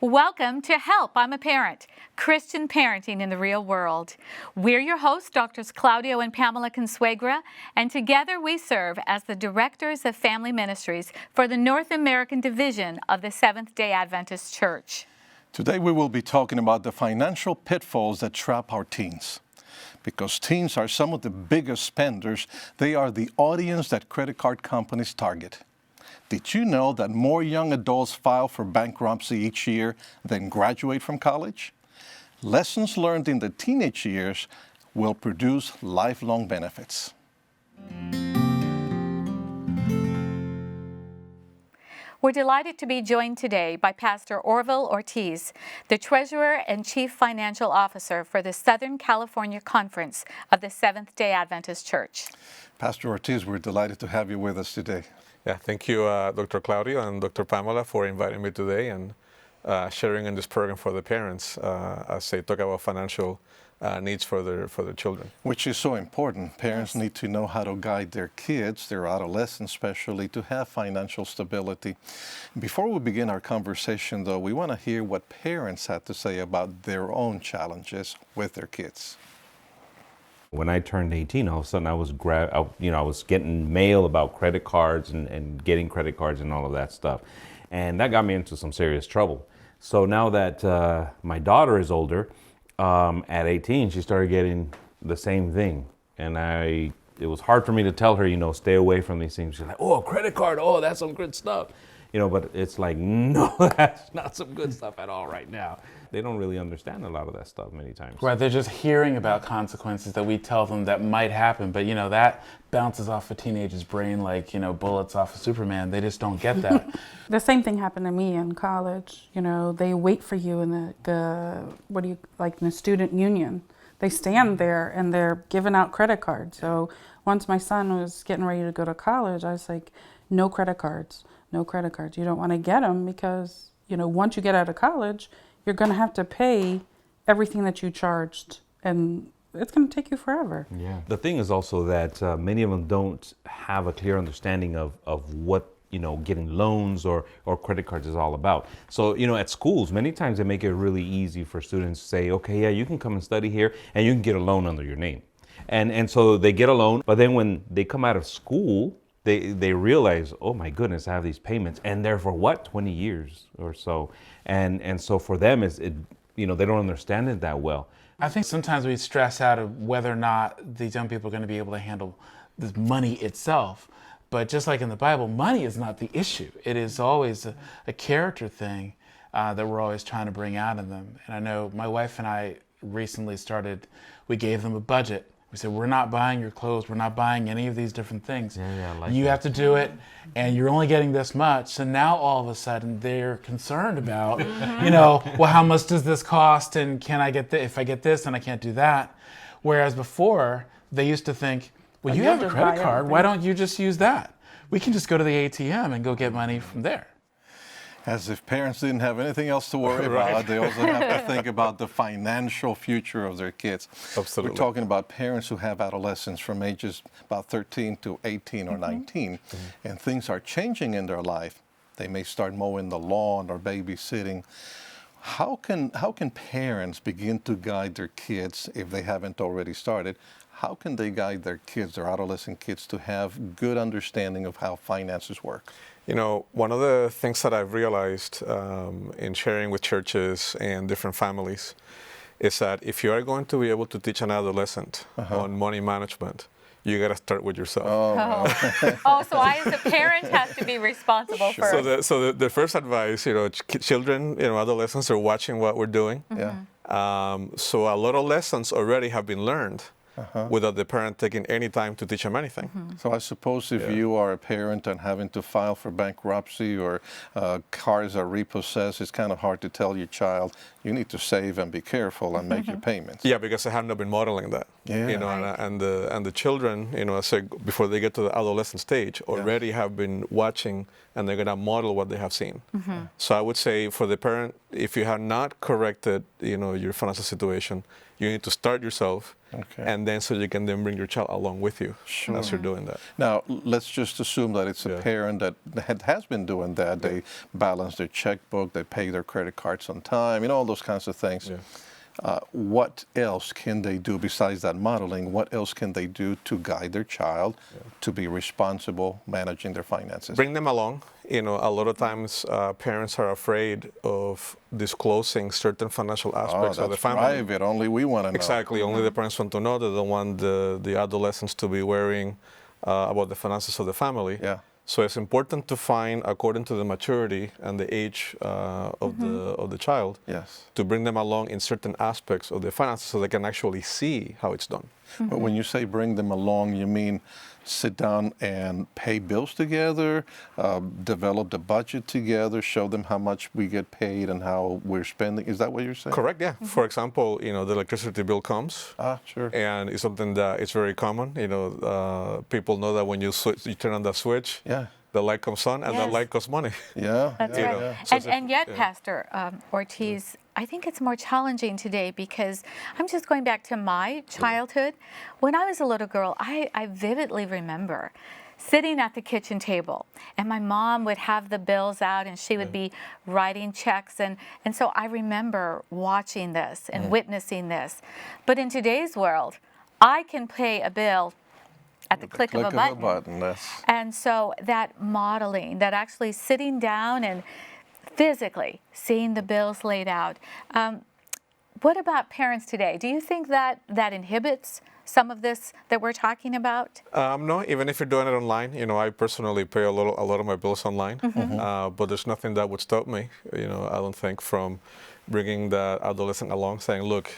Welcome to Help, I'm a Parent, Christian Parenting in the Real World. We're your hosts, Drs. Claudio and Pamela Consuegra, and together we serve as the Directors of Family Ministries for the North American Division of the Seventh-day Adventist Church. Today we will be talking about the financial pitfalls that trap our teens. Because teens are some of the biggest spenders, they are the audience that credit card companies target. Did you know that more young adults file for bankruptcy each year than graduate from college? Lessons learned in the teenage years will produce lifelong benefits. We're delighted to be joined today by Pastor Orville Ortiz, the Treasurer and Chief Financial Officer for the Southern California Conference of the Seventh-day Adventist Church. Pastor Ortiz, we're delighted to have you with us today. Yeah, thank you, Dr. Claudio and Dr. Pamela, for inviting me today and sharing in this program for the parents as they talk about financial needs for their children. Which is so important. Parents need to know how to guide their kids, their adolescents especially, to have financial stability. Before we begin our conversation, though, we want to hear what parents had to say about their own challenges with their kids. When I turned 18, all of a sudden I was getting mail about credit cards and getting credit cards and all of that stuff. And that got me into some serious trouble. So now that my daughter is older, at 18, she started getting the same thing. And it was hard for me to tell her, stay away from these things. She's like, oh, credit card, oh, that's some good stuff. But it's like, no, that's not some good stuff at all right now. They don't really understand a lot of that stuff many times. Right, they're just hearing about consequences that we tell them that might happen, but that bounces off a teenager's brain like, bullets off of Superman. They just don't get that. The same thing happened to me in college. They wait for you in the student union. They stand there and they're giving out credit cards. So once my son was getting ready to go to college, I was like, no credit cards, no credit cards. You don't want to get them because, once you get out of college, you're going to have to pay everything that you charged, and it's going to take you forever. Yeah. The thing is also that many of them don't have a clear understanding of what getting loans or credit cards is all about. So at schools, many times they make it really easy for students to say, okay, yeah, you can come and study here, and you can get a loan under your name, and so they get a loan. But then when they come out of school, they realize, oh my goodness, I have these payments, and they're for what, 20 years or so. And so for them, they don't understand it that well. I think sometimes we stress out of whether or not these young people are going to be able to handle the money itself. But just like in the Bible, money is not the issue. It is always a character thing that we're always trying to bring out of them. And I know my wife and I recently we gave them a budget. We said, we're not buying your clothes. We're not buying any of these different things. You have to do it, and you're only getting this much. So now all of a sudden they're concerned about, well, how much does this cost? And can I get if I get this, then I can't do that. Whereas before, they used to think, well, you have a credit card. Why don't you just use that? We can just go to the ATM and go get money from there. As if parents didn't have anything else to worry about, they also have to think about the financial future of their kids. Absolutely. We're talking about parents who have adolescents from ages about 13 to 18 or 19, and things are changing in their life. They may start mowing the lawn or babysitting. How can parents begin to guide their kids if they haven't already started? How can they guide their kids, their adolescent kids, to have good understanding of how finances work? One of the things that I've realized in sharing with churches and different families is that if you are going to be able to teach an adolescent on money management, you got to start with yourself. So I, as a parent, have to be responsible first. So the first advice, children, adolescents are watching what we're doing. So a lot of lessons already have been learned. Without the parent taking any time to teach them anything. So I suppose if you are a parent and having to file for bankruptcy or cars are repossessed, it's kind of hard to tell your child, you need to save and be careful and make your payments. Yeah, because I have not been modeling that. Yeah. You know, Right. and the children, you know, I say before they get to the adolescent stage, already have been watching, and they're gonna model what they have seen. So I would say for the parent, if you have not corrected, you know, your financial situation, you need to start yourself, Okay. and then so you can then bring your child along with you as you're doing that. Now, let's just assume that it's a Yeah. parent that has been doing that. They balance their checkbook, they pay their credit cards on time, you know, all those kinds of things. Yeah. What else can they do besides that modeling? What else can they do to guide their child to be responsible managing their finances? Bring them along. You know, a lot of times parents are afraid of disclosing certain financial aspects of the that's family. private. Only we want to know. Exactly. Only the parents want to know. They don't want the adolescents to be worrying about the finances of the family. Yeah. So it's important to find, according to the maturity and the age of the child, Yes. to bring them along in certain aspects of the finances so they can actually see how it's done. But when you say bring them along, you mean sit down and pay bills together, develop the budget together, show them how much we get paid and how we're spending. Is that what you're saying? Correct. Yeah. For example, you know, the electricity bill comes. Sure. And it's something that it's very common. You know, people know that when you turn on the switch, Yeah. the light comes on, and Yes. the light costs money. Yeah. That's yeah, right. yeah. So And yet, Pastor Ortiz, I think it's more challenging today because I'm just going back to my childhood. When I was a little girl, I vividly remember sitting at the kitchen table, and my mom would have the bills out and she would be writing checks. And so I remember watching this and witnessing this. But in today's world, I can pay a bill at the click of a button. Yes. And so that modeling, that actually sitting down and physically seeing the bills laid out. What about parents today? Do you think that inhibits some of this that we're talking about? No, even if you're doing it online, you know, I personally pay a lot of my bills online, but there's nothing that would stop me, you know, I don't think, from bringing the adolescent along, saying, look,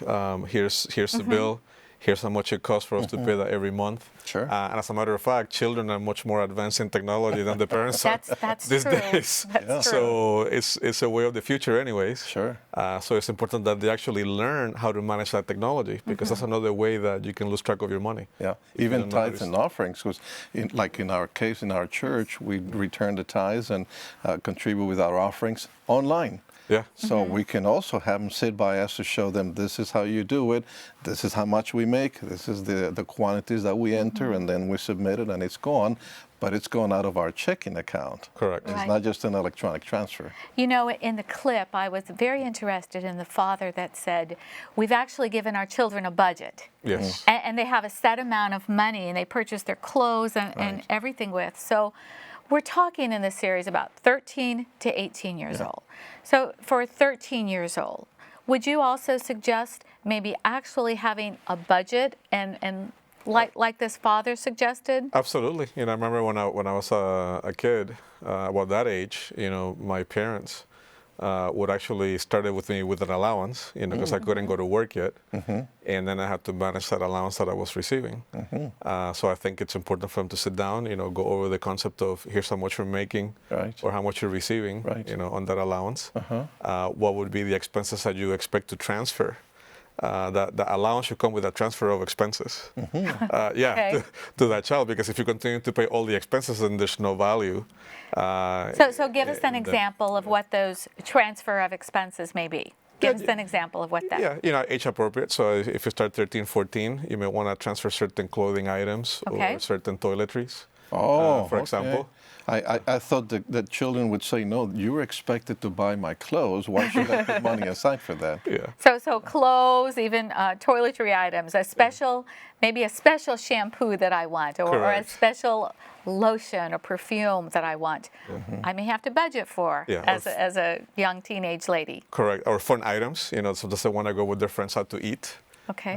here's the bill. Here's how much it costs for us to pay that every month. Sure. And as a matter of fact, children are much more advanced in technology than the parents are That's these true. days. That's true. So it's a way of the future anyways. Sure. So it's important that they actually learn how to manage that technology, because that's another way that you can lose track of your money. Yeah, if you even don't know how tithes to and offerings, because like in our case, in our church, we return the tithes and contribute with our offerings online. Yeah. So we can also have them sit by us to show them this is how you do it, this is how much we make, this is the quantities that we enter, and then we submit it and it's gone, but it's gone out of our checking account. Correct. It's Right. not just an electronic transfer. You know, in the clip, I was very interested in the father that said, we've actually given our children a budget. Yes. And they have a set amount of money, and they purchase their clothes and everything with. So we're talking in this series about 13 to 18 years old. So for 13 years old, would you also suggest maybe actually having a budget and like this father suggested? Absolutely. You know, I remember when I was a kid, about that age, you know, my parents would actually started with me with an allowance, you know, because I couldn't go to work yet, and then I had to manage that allowance that I was receiving. So I think it's important for them to sit down, you know, go over the concept of here's how much you're making, Right. or how much you're receiving, Right. you know, on that allowance. What would be the expenses that you expect to transfer? The allowance should come with a transfer of expenses. Okay. To that child, because if you continue to pay all the expenses, then there's no value. So give us an example of what those transfer of expenses may be. Give us an example of what that. Yeah, you know, age appropriate. So if you start 13, 14, you may want to transfer certain clothing items Okay. or certain toiletries. Oh, For example. I thought that children would say, no, you're expected to buy my clothes. Why should I put money aside for that? Yeah. So clothes, even toiletry items, maybe a special shampoo that I want, or a Correct. special lotion or perfume that I want. I may have to budget for Yeah, as a young teenage lady. Correct. Or fun items. You know, sometimes they want to go with their friends out to eat. Okay.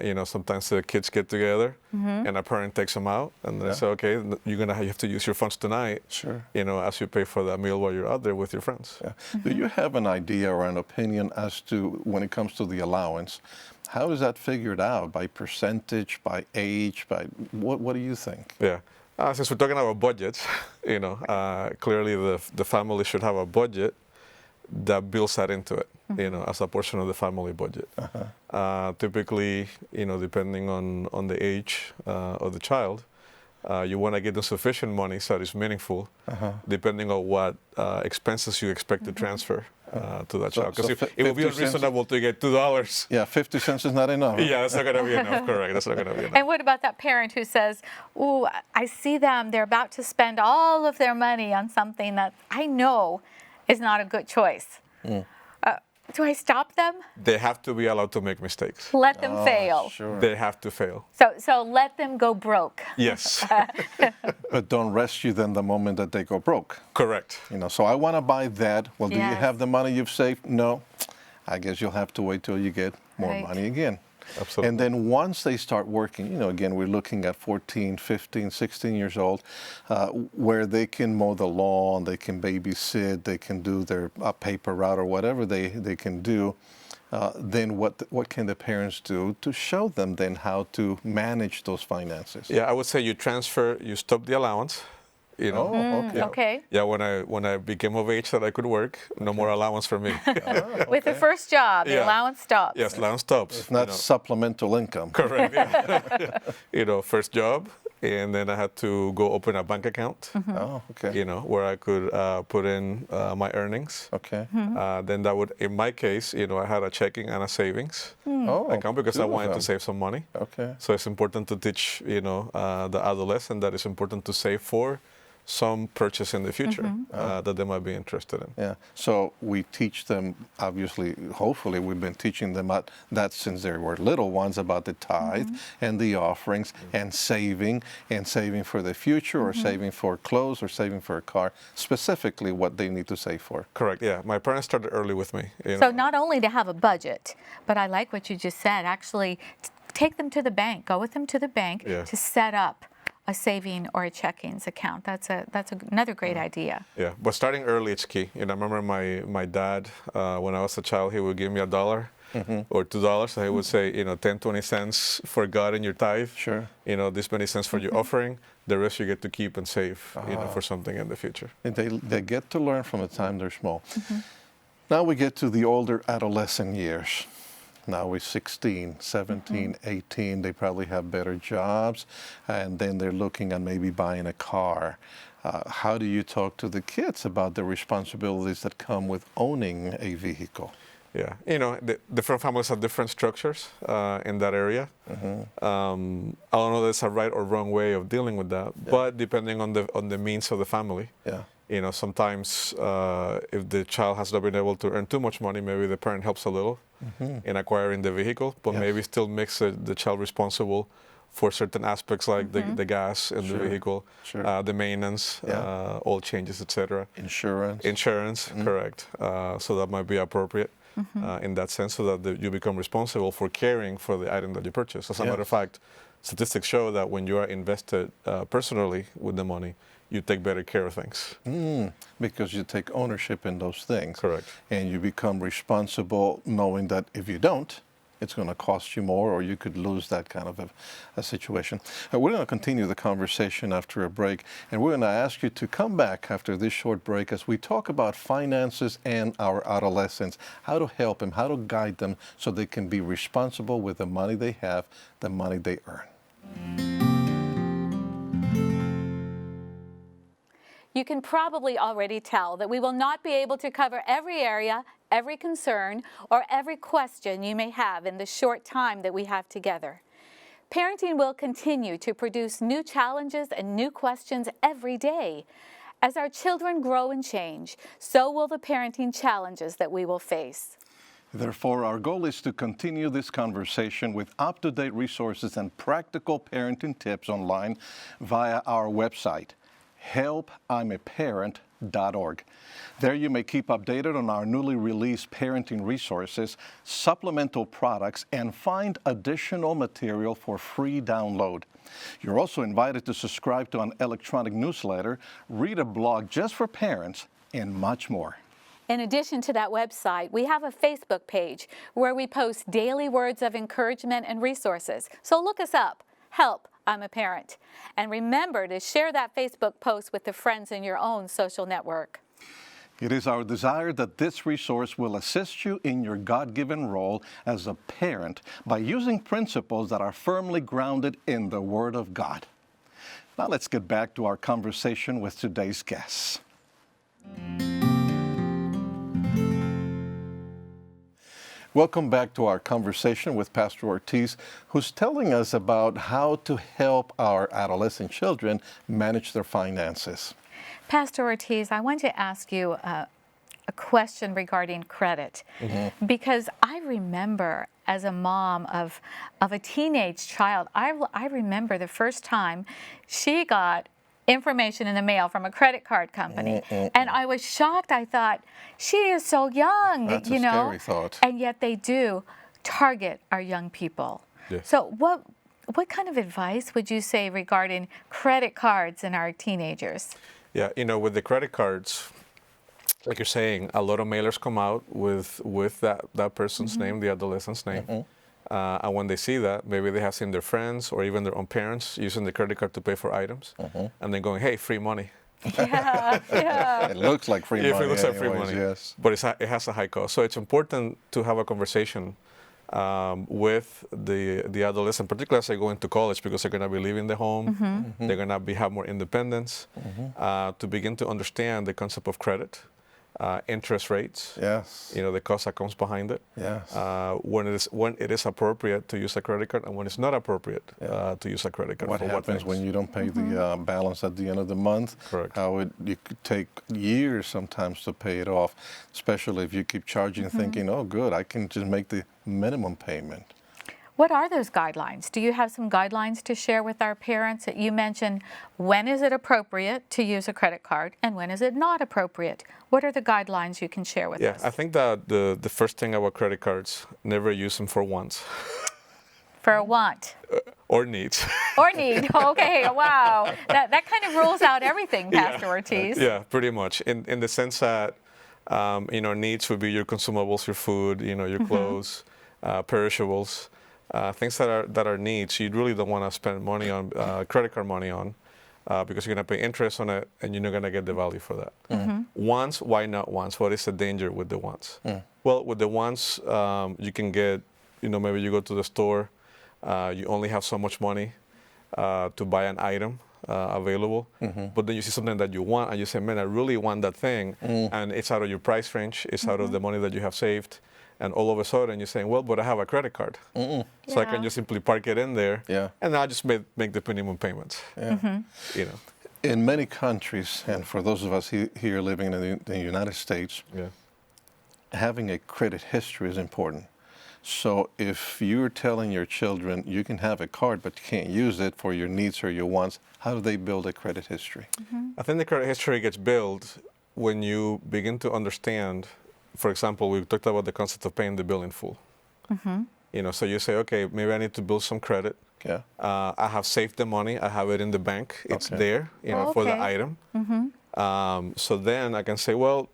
You know, sometimes the kids get together and a parent takes them out, and they say, okay, you have to use your funds tonight. Sure. You know, as you pay for that meal while you're out there with your friends. Yeah. Do you have an idea or an opinion as to when it comes to the allowance? How is that figured out? By percentage, by age, by what do you think? Yeah. Since we're talking about budgets, you know, clearly the family should have a budget that builds that into it, you know, as a portion of the family budget. Typically, depending on the age of the child, you want to give them sufficient money so that it's meaningful, depending on what expenses you expect to transfer to that child. Because it would be unreasonable to get $2. Yeah, 50 cents is not enough. Yeah, that's not going to be enough. Correct. That's not going to be enough. And what about that parent who says, "Ooh, I see them, they're about to spend all of their money on something that I know is not a good choice. Do I stop them? They have to be allowed to make mistakes. Let them fail. Sure. They have to fail. So let them go broke." Yes. But don't rescue them the moment that they go broke. Correct. So I want to buy that. Well, do you Yes. have the money you've saved? No. I guess you'll have to wait till you get more Right. money again. Absolutely. And then once they start working, again, we're looking at 14, 15, 16 years old, where they can mow the lawn, they can babysit, they can do their paper route or whatever they can do. Then what can the parents do to show them then how to manage those finances? Yeah, I would say you stop the allowance. Oh, okay. Okay. Yeah, when I became of age that I could work, no more allowance for me. With the first job, the Yeah. allowance stops. Yes, allowance stops. It's not supplemental income. Correct. Yeah. First job, and then I had to go open a bank account. Oh, okay. Where I could put in my earnings. Okay. Then that would, in my case, I had a checking and a savings Oh, account because I two of wanted to them. save some money. Okay. So it's important to teach, the adolescent that it's important to save for some purchase in the future that they might be interested in. Yeah. So we teach them, obviously, hopefully, we've been teaching them that since they were little ones about the tithe and the offerings and saving for the future or saving for clothes or saving for a car, specifically what they need to save for. Correct. Yeah. My parents started early with me. So not only to have a budget, but I like what you just said, actually take them to the bank, go with them to the bank Yeah. to set up a saving or a checkings account. That's another great idea. Yeah, but starting early is key. I remember my dad, when I was a child, he would give me $1 or $2. So he would say, 10, 20 cents for God in your tithe. Sure. This many cents for your offering. The rest you get to keep and save, for something in the future. And they get to learn from the time they're small. Now we get to the older adolescent years. Now we're 16, 17, 18. They probably have better jobs, and then they're looking at maybe buying a car. How do you talk to the kids about the responsibilities that come with owning a vehicle? Yeah, the different families have different structures in that area. I don't know there's a right or wrong way of dealing with that, but depending on the means of the family. Yeah. Sometimes if the child has not been able to earn too much money, maybe the parent helps a little in acquiring the vehicle, but maybe still makes the child responsible for certain aspects like the gas in the vehicle, the maintenance, oil changes, etc. Insurance, correct. So that might be appropriate in that sense, so that you become responsible for caring for the item that you purchase. As a matter of fact, statistics show that when you are invested personally with the money, you take better care of things. Because you take ownership in those things. Correct. And you become responsible knowing that if you don't, it's going to cost you more, or you could lose that kind of a situation. We're going to continue the conversation after a break, and we're going to ask you to come back after this short break as we talk about finances and our adolescents, how to help them, how to guide them so they can be responsible with the money they have, the money they earn. You can probably already tell that we will not be able to cover every area, every concern, or every question you may have in the short time that we have together. Parenting will continue to produce new challenges and new questions every day. As our children grow and change, so will the parenting challenges that we will face. Therefore, our goal is to continue this conversation with up-to-date resources and practical parenting tips online via our website, helpimaparent.org. There you may keep updated on our newly released parenting resources, supplemental products, and find additional material for free download. You're also invited to subscribe to an electronic newsletter, read a blog just for parents, and much more. In addition to that website, we have a Facebook page where we post daily words of encouragement and resources. So look us up. Help, I'm a Parent. And remember to share that Facebook post with the friends in your own social network. It is our desire that this resource will assist you in your God-given role as a parent by using principles that are firmly grounded in the Word of God. Now let's get back to our conversation with today's guests. Welcome back to our conversation with Pastor Ortiz, who's telling us about how to help our adolescent children manage their finances. Pastor Ortiz, I want to ask you a question regarding credit, because I remember as a mom of a teenage child, I remember the first time she got information in the mail from a credit card company, and I was shocked. I thought, she is so young, That's you a know, scary thought. and yet they do target our young people. Yes. So what kind of advice would you say regarding credit cards and our teenagers? Yeah, with the credit cards, like you're saying, a lot of mailers come out with that person's name, the adolescent's name. And when they see that, maybe they have seen their friends or even their own parents using the credit card to pay for items, and then going, hey, free money. Yeah. It looks like free money. If it looks like free anyways, money, yes. but it has a high cost. So it's important to have a conversation with the adolescent, particularly as they go into college, because they're going to be leaving the home, they're going to have more independence, to begin to understand the concept of credit, interest rates, Yes. the cost that comes behind it, Yes. when it is appropriate to use a credit card and when it's not appropriate to use a credit card. What for happens things. when you don't pay the balance at the end of the month? Correct. How you could take years sometimes to pay it off, especially if you keep charging, thinking, oh, good, I can just make the minimum payment. What are those guidelines? Do you have some guidelines to share with our parents? That you mentioned, when is it appropriate to use a credit card and when is it not appropriate? What are the guidelines you can share with us? I think that the first thing about credit cards, never use them for wants For a want or needs. or need. Okay, wow. That kind of rules out everything, Pastor Ortiz. Yeah, pretty much. In the sense that, needs would be your consumables, your food, your clothes, perishables. Things that are needs, you really don't want to spend money on, credit card money on, because you're going to pay interest on it and you're not going to get the value for that. Wants, why not wants? What is the danger with the wants? Well, with the wants, you can get, maybe you go to the store, you only have so much money to buy an item available, but then you see something that you want and you say, man, I really want that thing, and it's out of your price range, it's out of the money that you have saved. And all of a sudden you're saying, well, but I have a credit card. So I can just simply park it in there, and I'll just make the minimum payments. In many countries, and for those of us here living in the United States, having a credit history is important. So if you're telling your children you can have a card but you can't use it for your needs or your wants, how do they build a credit history? I think the credit history gets built when you begin to understand. For example, we talked about the concept of paying the bill in full. So you say, okay, maybe I need to build some credit. Yeah. I have saved the money. I have it in the bank. It's there, for the item. So then I can say, well,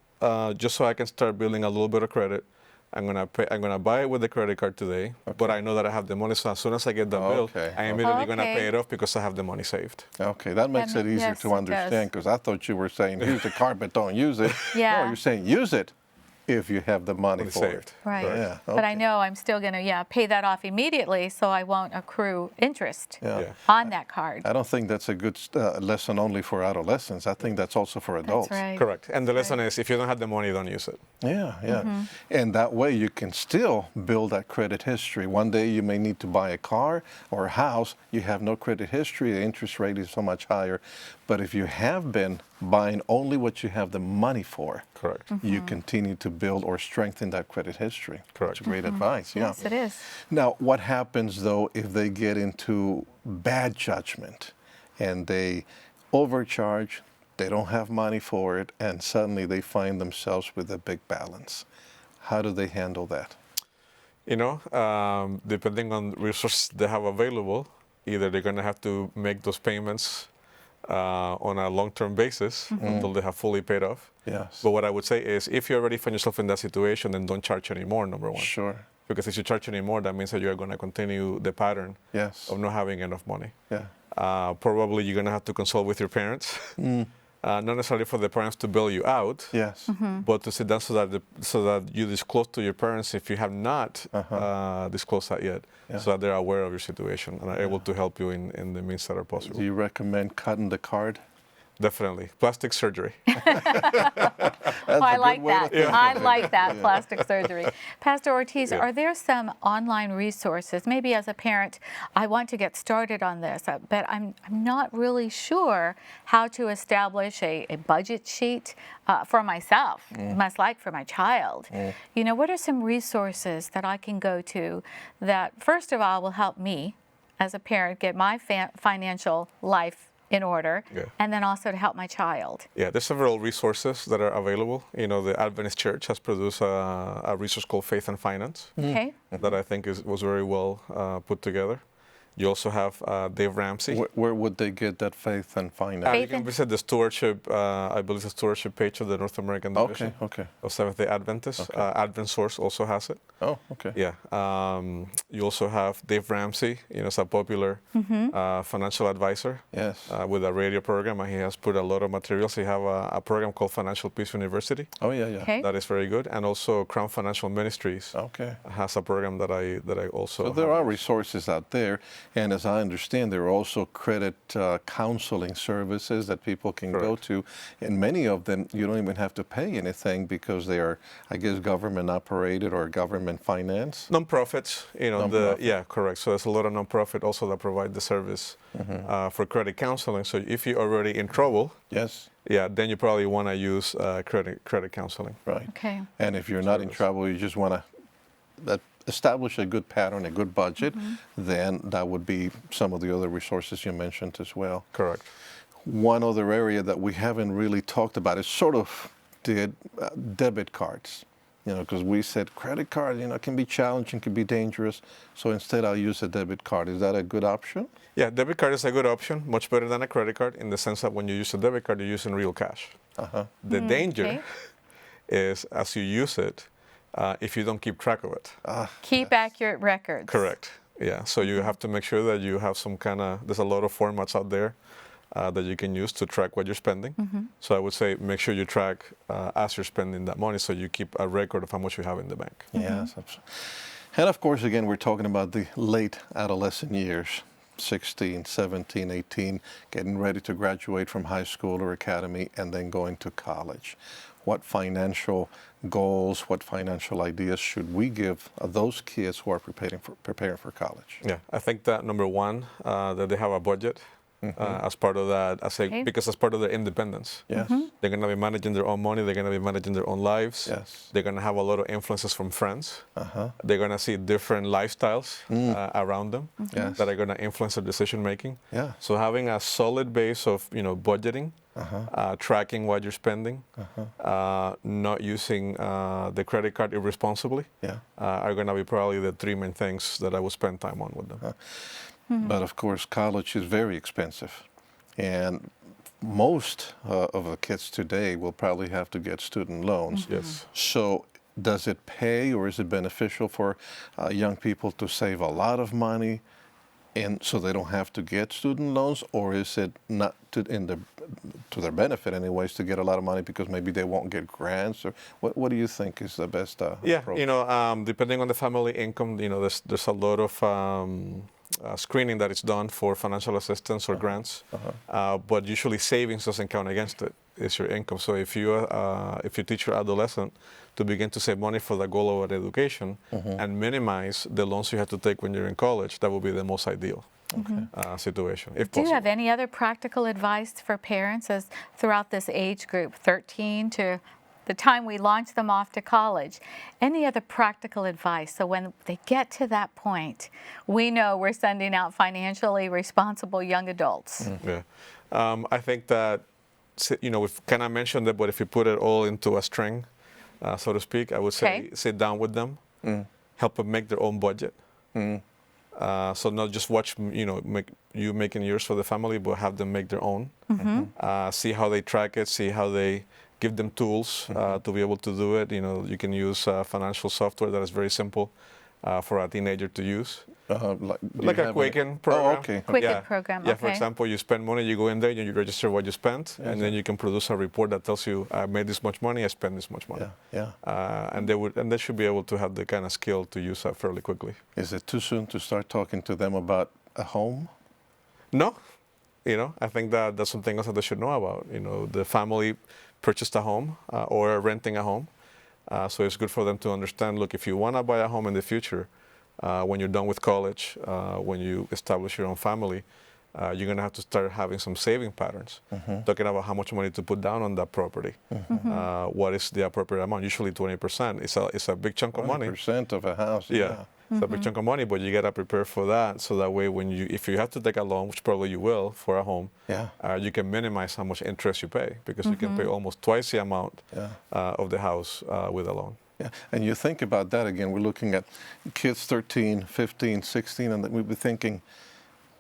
just so I can start building a little bit of credit, I'm gonna buy it with the credit card today. But I know that I have the money. So as soon as I get the bill, I am immediately gonna pay it off because I have the money saved. Okay, that makes it easier to understand, because I thought you were saying, here's the card, but don't use it. Yeah. No, you're saying use it if you have the money for saved. it. Right. Yeah, But I okay. know I'm still going to pay that off immediately, so I won't accrue interest Yeah. on that card. I don't think that's a good lesson only for adolescents. I think that's also for adults. That's right. Correct. And the lesson is, if you don't have the money, don't use it. Yeah. And that way you can still build that credit history. One day you may need to buy a car or a house. You have no credit history. The interest rate is so much higher. But if you have been buying only what you have the money for, Correct. you continue to build or strengthen that credit history. Correct. That's great advice. Yeah. Yes, it is. Now, what happens though if they get into bad judgment and they overcharge, they don't have money for it, and suddenly they find themselves with a big balance? How do they handle that? Depending on resources they have available, either they're going to have to make those payments on a long-term basis until they have fully paid off. Yes. But what I would say is, if you already find yourself in that situation, then don't charge anymore, number one. Sure. Because if you charge anymore, that means that you're going to continue the pattern Yes. of not having enough money. Yeah. Probably you're going to have to consult with your parents not necessarily for the parents to bail you out, Yes. but to sit down so that you disclose to your parents if you have not disclosed that yet, so that they're aware of your situation and are able to help you in the means that are possible. Do you recommend cutting the card? Definitely. Plastic surgery. Oh, I like that. I like that, plastic surgery. Pastor Ortiz, are there some online resources? Maybe as a parent, I want to get started on this, but I'm not really sure how to establish a budget sheet for myself, much like for my child. You know, what are some resources that I can go to that, first of all, will help me as a parent get my financial life in order, and then also to help my child? Yeah, there's several resources that are available. You know, the Adventist Church has produced a resource called Faith and Finance Okay. that I think was very well put together. You also have Dave Ramsey. Where would they get that faith and finance? You can visit the stewardship, I believe the stewardship page of the North American Division of Seventh-day Adventists. Advent Source also has it. Oh, okay. Yeah. You also have Dave Ramsey, you know, is a popular financial advisor. Yes. With a radio program, and he has put a lot of materials. He have a program called Financial Peace University. Oh, yeah, yeah. Okay. That is very good. And also Crown Financial Ministries has a program that I also So there are resources out there, and as I understand, there are also credit counseling services that people can go to, and many of them you don't even have to pay anything because they are, I guess, government operated or government financed. Nonprofits, you know, yeah, correct. So there's a lot of nonprofit also that provide the service for credit counseling. So if you're already in trouble, then you probably want to use credit counseling. Right. Okay. And if you're not in trouble, you just want to establish a good pattern, a good budget, then that would be some of the other resources you mentioned as well. Correct. One other area that we haven't really talked about is sort of the debit cards. You know, because we said credit card, you know, can be challenging, can be dangerous. So instead, I'll use a debit card. Is that a good option? Yeah, debit card is a good option, much better than a credit card in the sense that when you use a debit card, you're using real cash. The danger is as you use it, if you don't keep track of it. Keep accurate records. Correct. Yeah. So you have to make sure that you have some kind of, there's a lot of formats out there that you can use to track what you're spending. So I would say make sure you track as you're spending that money so you keep a record of how much you have in the bank. Yes. And of course, again, we're talking about the late adolescent years, 16, 17, 18, getting ready to graduate from high school or academy and then going to college. What financial goals, what financial ideas should we give those kids who are preparing for college? Yeah, I think that number one, that they have a budget. As part of that, because as part of their independence, they're going to be managing their own money. They're going to be managing their own lives. They're going to have a lot of influences from friends. They're going to see different lifestyles around them that are going to influence their decision making. So having a solid base of budgeting, tracking what you're spending, not using the credit card irresponsibly, are going to be probably the three main things that I will spend time on with them. But of course, college is very expensive, and most of the kids today will probably have to get student loans. So does it pay, or is it beneficial for young people to save a lot of money, and so they don't have to get student loans, or is it not to their benefit anyways to get a lot of money because maybe they won't get grants? Or what do you think is the best approach? Depending on the family income, there's a lot of screening that is done for financial assistance or grants, but usually savings doesn't count against it. It's your income. So if you teach your adolescent to begin to save money for the goal of an education and minimize the loans you have to take when you're in college, that will be the most ideal situation, if possible. Do you have any other practical advice for parents as throughout this age group, 13 to the time we launch them off to college? Any other practical advice so when they get to that point, we know we're sending out financially responsible young adults? I think that, we've kind of mentioned it, but if you put it all into a string, so to speak, I would say sit down with them, help them make their own budget. So not just watch, you making yours for the family, but have them make their own. See how they track it, see how they give them tools to be able to do it. You can use financial software that is very simple for a teenager to use. Do Like you a have Quicken program. Oh, okay. Quicken program, Yeah, for okay. example, you spend money, you go in there, and you register what you spent, and then you can produce a report that tells you, I made this much money, I spent this much money. Yeah. And they should be able to have the kind of skill to use that fairly quickly. Is it too soon to start talking to them about a home? No, I think that that's something else that they should know about. The family purchased a home or renting a home. So it's good for them to understand, look, if you want to buy a home in the future, when you're done with college, when you establish your own family, you're going to have to start having some saving patterns, talking about how much money to put down on that property. What is the appropriate amount? Usually 20%. It's a big chunk of money. 20% of a house. Yeah. It's a big chunk of money, but you got to prepare for that, so that way if you have to take a loan, which probably you will for a home, you can minimize how much interest you pay, because you can pay almost twice the amount of the house with a loan. Yeah, and you think about that again, we're looking at kids 13, 15, 16, and we'd be thinking,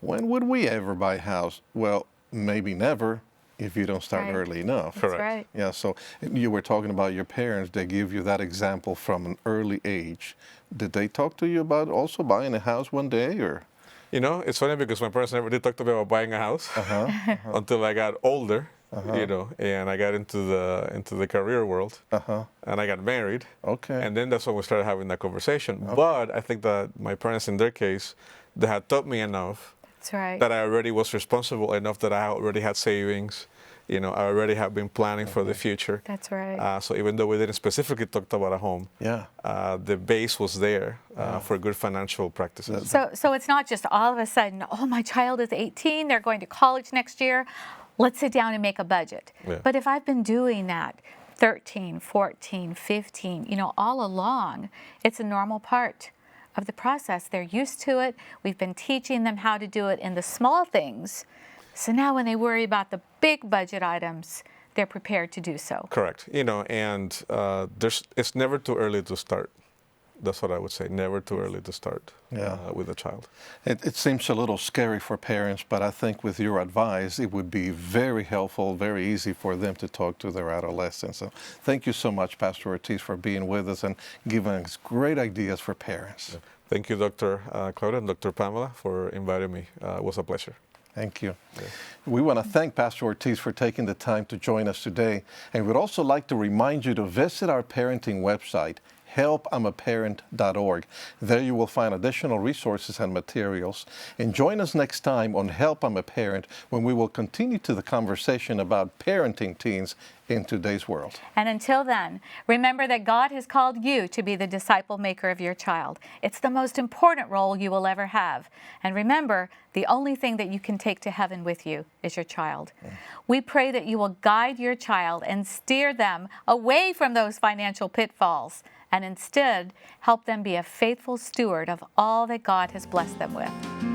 when would we ever buy a house? Well, maybe never if you don't start early enough. That's right. Yeah, so you were talking about your parents, they give you that example from an early age. Did they talk to you about also buying a house one day, or? It's funny because my parents never did talk to me about buying a house until I got older. And I got into the career world, and I got married. Okay. And then that's when we started having that conversation. But I think that my parents, in their case, they had taught me enough That's right. that I already was responsible enough, that I already had savings. I already have been planning for the future. That's right. So even though we didn't specifically talk about a home, the base was there for good financial practices. So it's not just all of a sudden, oh, my child is 18, they're going to college next year. Let's sit down and make a budget. Yeah. But if I've been doing that 13, 14, 15, all along, it's a normal part of the process. They're used to it. We've been teaching them how to do it in the small things. So now when they worry about the big budget items, they're prepared to do so. Correct. And it's never too early to start. That's what I would say. Never too early to start with a child. It seems a little scary for parents, but I think with your advice, it would be very helpful, very easy for them to talk to their adolescents. So thank you so much, Pastor Ortiz, for being with us and giving us great ideas for parents. Thank you, Dr. Claudia and Dr. Pamela, for inviting me. It was a pleasure. Thank you. We want to thank Pastor Ortiz for taking the time to join us today. And we'd also like to remind you to visit our parenting website, helpimaparent.org. There you will find additional resources and materials. And join us next time on Help I'm a Parent, when we will continue to the conversation about parenting teens in today's world. And until then, remember that God has called you to be the disciple maker of your child. It's the most important role you will ever have. And remember, the only thing that you can take to heaven with you is your child. We pray that you will guide your child and steer them away from those financial pitfalls, and instead help them be a faithful steward of all that God has blessed them with.